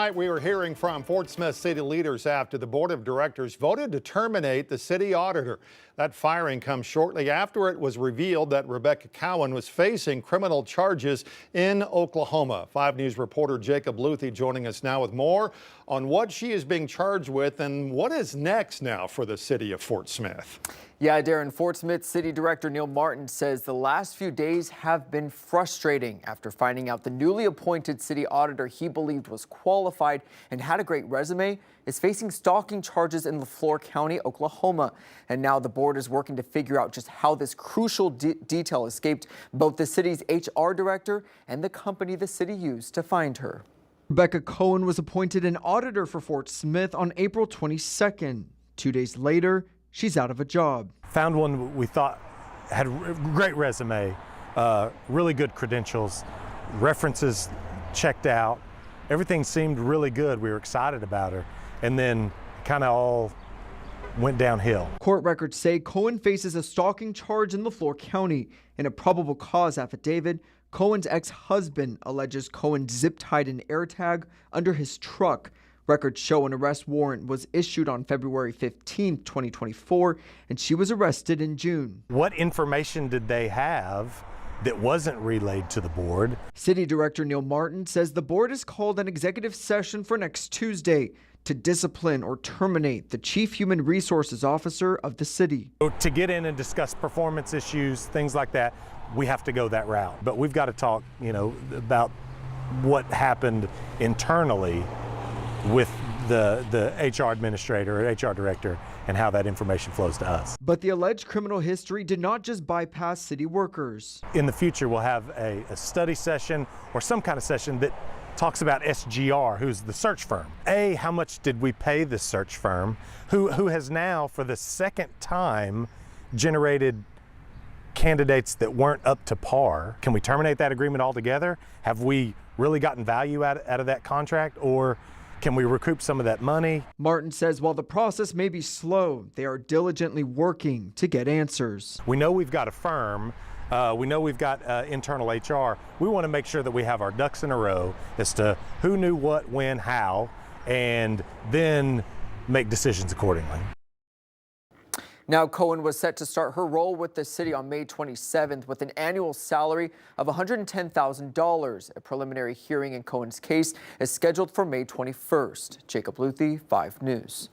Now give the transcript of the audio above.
Tonight we were hearing from Fort Smith city leaders after the board of directors voted to terminate the city auditor. That firing comes shortly after it was revealed that Rebecca Cowan was facing criminal charges in Oklahoma. 5 News reporter Jacob Luthi joining us now with more on what she is being charged with and what is next now for the city of Fort Smith. Yeah, Darren, Fort Smith City Director Neil Martin says the last few days have been frustrating after finding out the newly appointed city auditor he believed was qualified and had a great resume is facing stalking charges in Leflore County, Oklahoma. And now the board is working to figure out just how this crucial detail escaped both the city's HR director and the company the city used to find her. Rebecca Cowan was appointed an auditor for Fort Smith on April 22nd. 2 days later, she's out of a job. Found one we thought had a great resume, really good credentials, references checked out. Everything seemed really good. We were excited about her. And then kind of all went downhill. Court records say Cowan faces a stalking charge in Leflore County. In a probable cause affidavit, Cowan's ex-husband alleges Cowan zip-tied an AirTag under his truck. Records show an arrest warrant was issued on February 15, 2024, and she was arrested in June. What information did they have that wasn't relayed to the board? City Director Neil Martin says the board has called an executive session for next Tuesday to discipline or terminate the Chief Human Resources Officer of the city. To get in and discuss performance issues, things like that, we have to go that route. But we've got to talk, about what happened internally with the HR administrator or HR director and how that information flows to us. But the alleged criminal history did not just bypass city workers. In the future, we'll have a study session or some kind of session that talks about SGR, who's the search firm. How much did we pay the search firm, who has now, for the second time, generated candidates that weren't up to par? Can we terminate that agreement altogether? Have we really gotten value out of that contract, or can we recoup some of that money? Martin says while the process may be slow, they are diligently working to get answers. We know we've got a firm, we know we've got internal HR. We want to make sure that we have our ducks in a row as to who knew what, when, how, and then make decisions accordingly. Now, Cowan was set to start her role with the city on May 27th with an annual salary of $110,000. A preliminary hearing in Cowan's case is scheduled for May 21st. Jacob Luthi, 5 News.